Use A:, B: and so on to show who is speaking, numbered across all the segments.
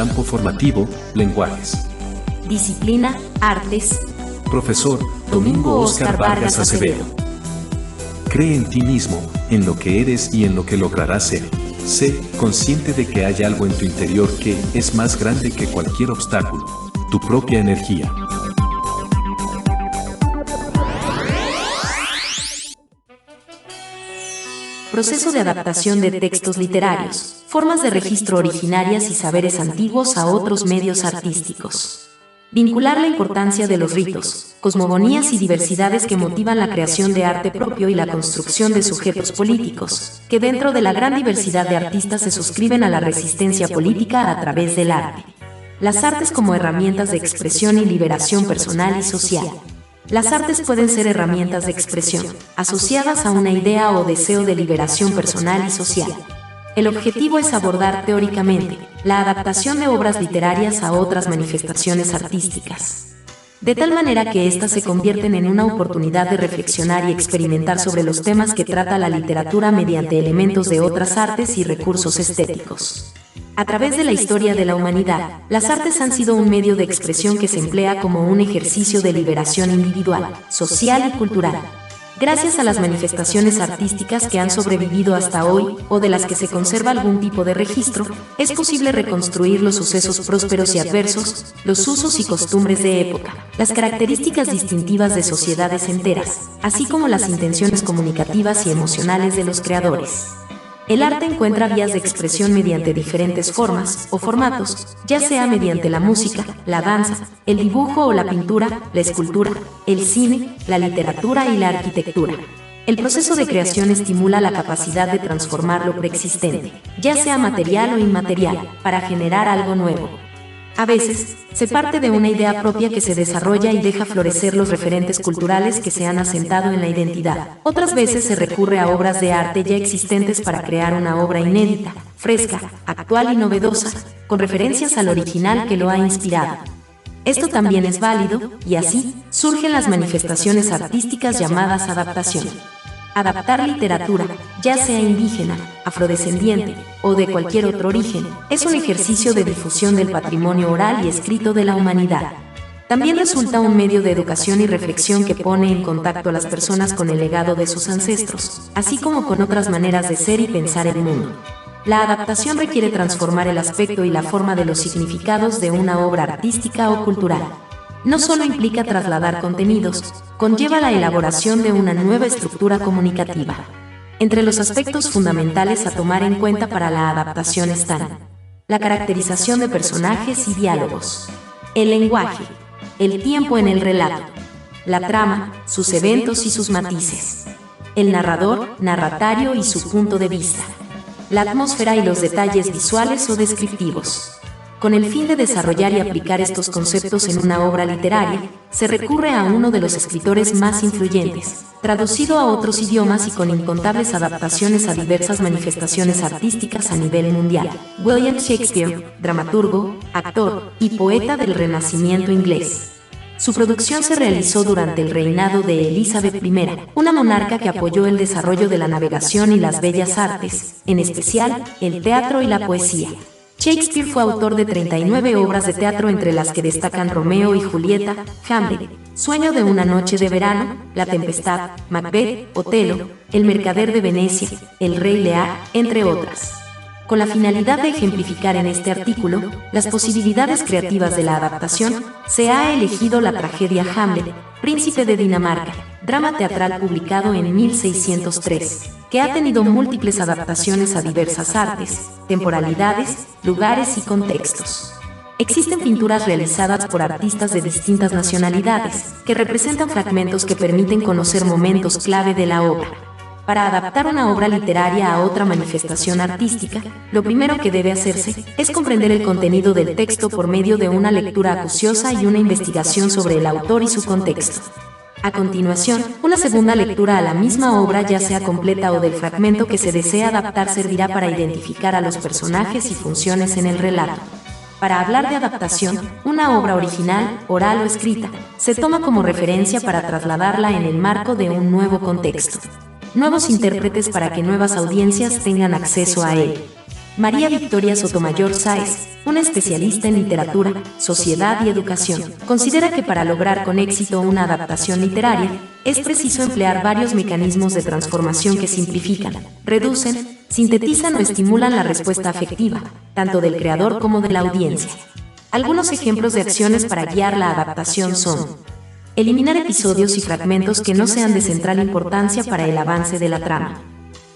A: Campo formativo, lenguajes.
B: Disciplina, artes.
A: Profesor Domingo Óscar Vargas Acevedo. Cree en ti mismo, en lo que eres y en lo que lograrás ser. Sé consciente de que hay algo en tu interior que es más grande que cualquier obstáculo, tu propia energía.
B: Proceso de adaptación de textos literarios, formas de registro originarias y saberes antiguos a otros medios artísticos. Vincular la importancia de los ritos, cosmogonías y diversidades que motivan la creación de arte propio y la construcción de sujetos políticos, que dentro de la gran diversidad de artistas se suscriben a la resistencia política a través del arte. Las artes como herramientas de expresión y liberación personal y social. Las artes pueden ser herramientas de expresión, asociadas a una idea o deseo de liberación personal y social. El objetivo es abordar teóricamente la adaptación de obras literarias a otras manifestaciones artísticas, de tal manera que éstas se convierten en una oportunidad de reflexionar y experimentar sobre los temas que trata la literatura mediante elementos de otras artes y recursos estéticos. A través de la historia de la humanidad, las artes han sido un medio de expresión que se emplea como un ejercicio de liberación individual, social y cultural. Gracias a las manifestaciones artísticas que han sobrevivido hasta hoy, o de las que se conserva algún tipo de registro, es posible reconstruir los sucesos prósperos y adversos, los usos y costumbres de época, las características distintivas de sociedades enteras, así como las intenciones comunicativas y emocionales de los creadores. El arte encuentra vías de expresión mediante diferentes formas o formatos, ya sea mediante la música, la danza, el dibujo o la pintura, la escultura, el cine, la literatura y la arquitectura. El proceso de creación estimula la capacidad de transformar lo preexistente, ya sea material o inmaterial, para generar algo nuevo. A veces, se parte de una idea propia que se desarrolla y deja florecer los referentes culturales que se han asentado en la identidad. Otras veces se recurre a obras de arte ya existentes para crear una obra inédita, fresca, actual y novedosa, con referencias al original que lo ha inspirado. Esto también es válido, y así surgen las manifestaciones artísticas llamadas adaptación. Adaptar literatura, ya sea indígena, afrodescendiente o de cualquier otro origen, es un ejercicio de difusión del patrimonio oral y escrito de la humanidad. También resulta un medio de educación y reflexión que pone en contacto a las personas con el legado de sus ancestros, así como con otras maneras de ser y pensar el mundo. La adaptación requiere transformar el aspecto y la forma de los significados de una obra artística o cultural. No solo implica trasladar contenidos, conlleva la elaboración de una nueva estructura comunicativa. Entre los aspectos fundamentales a tomar en cuenta para la adaptación están la caracterización de personajes y diálogos, el lenguaje, el tiempo en el relato, la trama, sus eventos y sus matices, el narrador, narratario y su punto de vista, la atmósfera y los detalles visuales o descriptivos. Con el fin de desarrollar y aplicar estos conceptos en una obra literaria, se recurre a uno de los escritores más influyentes, traducido a otros idiomas y con incontables adaptaciones a diversas manifestaciones artísticas a nivel mundial. William Shakespeare, dramaturgo, actor y poeta del Renacimiento inglés. Su producción se realizó durante el reinado de Elizabeth I, una monarca que apoyó el desarrollo de la navegación y las bellas artes, en especial el teatro y la poesía. Shakespeare fue autor de 39 obras de teatro, entre las que destacan Romeo y Julieta, Hamlet, Sueño de una noche de verano, La tempestad, Macbeth, Otelo, El mercader de Venecia, El rey Lear, entre otras. Con la finalidad de ejemplificar en este artículo las posibilidades creativas de la adaptación, se ha elegido la tragedia Hamlet, Príncipe de Dinamarca, drama teatral publicado en 1603, que ha tenido múltiples adaptaciones a diversas artes, temporalidades, lugares y contextos. Existen pinturas realizadas por artistas de distintas nacionalidades, que representan fragmentos que permiten conocer momentos clave de la obra. Para adaptar una obra literaria a otra manifestación artística, lo primero que debe hacerse es comprender el contenido del texto por medio de una lectura acuciosa y una investigación sobre el autor y su contexto. A continuación, una segunda lectura a la misma obra, ya sea completa o del fragmento que se desea adaptar, servirá para identificar a los personajes y funciones en el relato. Para hablar de adaptación, una obra original, oral o escrita, se toma como referencia para trasladarla en el marco de un nuevo contexto. Nuevos intérpretes para que nuevas audiencias tengan acceso a él. María Victoria Sotomayor Sáez, una especialista en literatura, sociedad y educación, considera que para lograr con éxito una adaptación literaria, es preciso emplear varios mecanismos de transformación que simplifican, reducen, sintetizan o estimulan la respuesta afectiva, tanto del creador como de la audiencia. Algunos ejemplos de acciones para guiar la adaptación son: eliminar episodios y fragmentos que no sean de central importancia para el avance de la trama.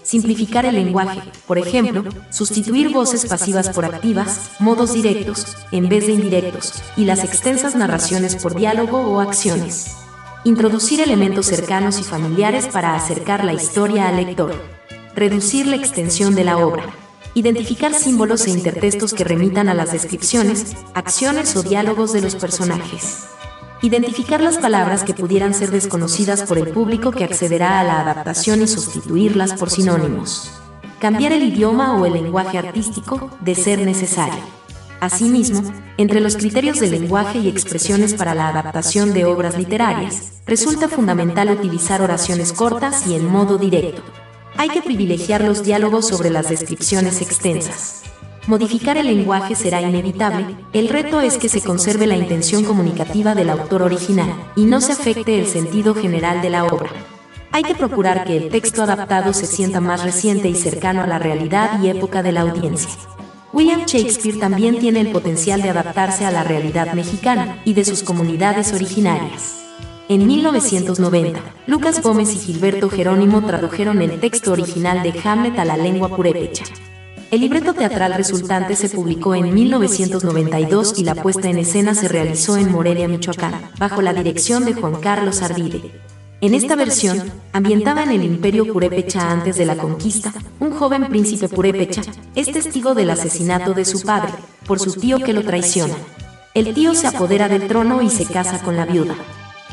B: Simplificar el lenguaje, por ejemplo, sustituir voces pasivas por activas, modos directos, en vez de indirectos, y las extensas narraciones por diálogo o acciones. Introducir elementos cercanos y familiares para acercar la historia al lector. Reducir la extensión de la obra. Identificar símbolos e intertextos que remitan a las descripciones, acciones o diálogos de los personajes. Identificar las palabras que pudieran ser desconocidas por el público que accederá a la adaptación y sustituirlas por sinónimos. Cambiar el idioma o el lenguaje artístico, de ser necesario. Asimismo, entre los criterios de lenguaje y expresiones para la adaptación de obras literarias, resulta fundamental utilizar oraciones cortas y en modo directo. Hay que privilegiar los diálogos sobre las descripciones extensas. Modificar el lenguaje será inevitable, el reto es que se conserve la intención comunicativa del autor original y no se afecte el sentido general de la obra. Hay que procurar que el texto adaptado se sienta más reciente y cercano a la realidad y época de la audiencia. William Shakespeare también tiene el potencial de adaptarse a la realidad mexicana y de sus comunidades originarias. En 1990, Lucas Gómez y Gilberto Jerónimo tradujeron el texto original de Hamlet a la lengua purépecha. El libreto teatral resultante se publicó en 1992 y la puesta en escena se realizó en Morelia, Michoacán, bajo la dirección de Juan Carlos Arvide. En esta versión, ambientada en el imperio purépecha antes de la conquista, un joven príncipe purépecha es testigo del asesinato de su padre, por su tío que lo traiciona. El tío se apodera del trono y se casa con la viuda.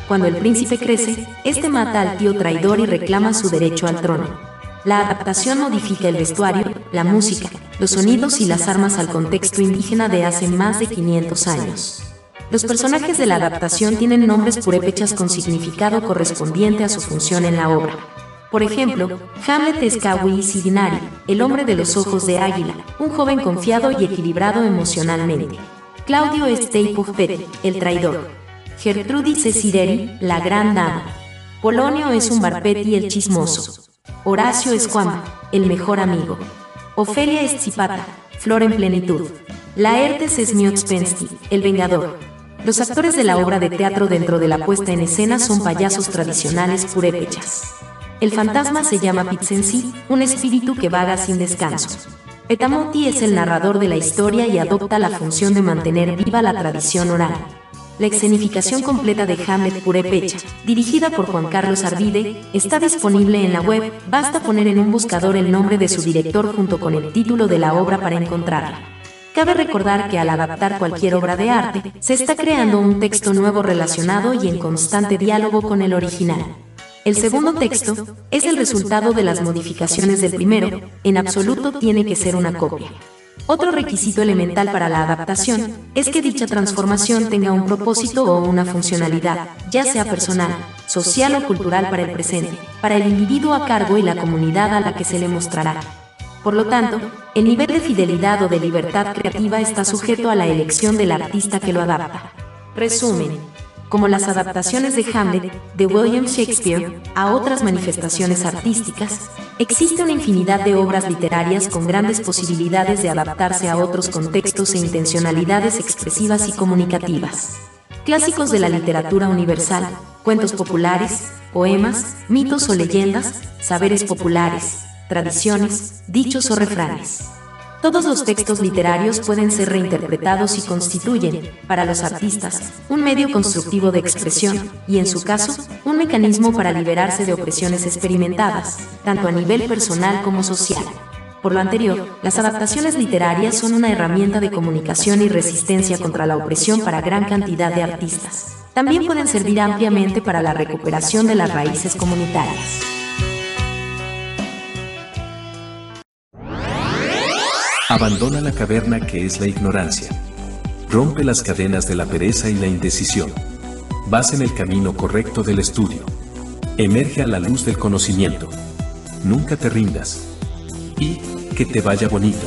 B: Cuando el príncipe crece, este mata al tío traidor y reclama su derecho al trono. La adaptación modifica el vestuario, la música, los sonidos y las armas al contexto indígena de hace más de 500 años. Los personajes de la adaptación tienen nombres purépechas con significado correspondiente a su función en la obra. Por ejemplo, Hamlet es Kawi Sidinari, el hombre de los ojos de águila, un joven confiado y equilibrado emocionalmente. Claudio es Teipufet, el traidor. Gertrudis es Sireri, la gran dama. Polonio es un Barpetti, el chismoso. Horacio es Juan, el mejor amigo. Ofelia es Zipata, flor en plenitud. Laertes es Miotspenski, el vengador. Los actores de la obra de teatro dentro de la puesta en escena son payasos tradicionales purépechas. El fantasma se llama Pitsensi, un espíritu que vaga sin descanso. Petamoti es el narrador de la historia y adopta la función de mantener viva la tradición oral. La escenificación completa de Hamlet purépecha, dirigida por Juan Carlos Arvide, está disponible en la web, basta poner en un buscador el nombre de su director junto con el título de la obra para encontrarla. Cabe recordar que al adaptar cualquier obra de arte, se está creando un texto nuevo relacionado y en constante diálogo con el original. El segundo texto es el resultado de las modificaciones del primero, en absoluto tiene que ser una copia. Otro requisito elemental para la adaptación es que dicha transformación tenga un propósito o una funcionalidad, ya sea personal, social o cultural para el presente, para el individuo a cargo y la comunidad a la que se le mostrará. Por lo tanto, el nivel de fidelidad o de libertad creativa está sujeto a la elección del artista que lo adapta. Resumen: como las adaptaciones de Hamlet, de William Shakespeare, a otras manifestaciones artísticas, existe una infinidad de obras literarias con grandes posibilidades de adaptarse a otros contextos e intencionalidades expresivas y comunicativas. Clásicos de la literatura universal, cuentos populares, poemas, mitos o leyendas, saberes populares, tradiciones, dichos o refranes. Todos los textos literarios pueden ser reinterpretados y constituyen, para los artistas, un medio constructivo de expresión y, en su caso, un mecanismo para liberarse de opresiones experimentadas, tanto a nivel personal como social. Por lo anterior, las adaptaciones literarias son una herramienta de comunicación y resistencia contra la opresión para gran cantidad de artistas. También pueden servir ampliamente para la recuperación de las raíces comunitarias.
A: Abandona la caverna que es la ignorancia. Rompe las cadenas de la pereza y la indecisión. Vas en el camino correcto del estudio. Emerge a la luz del conocimiento. Nunca te rindas. Y que te vaya bonito.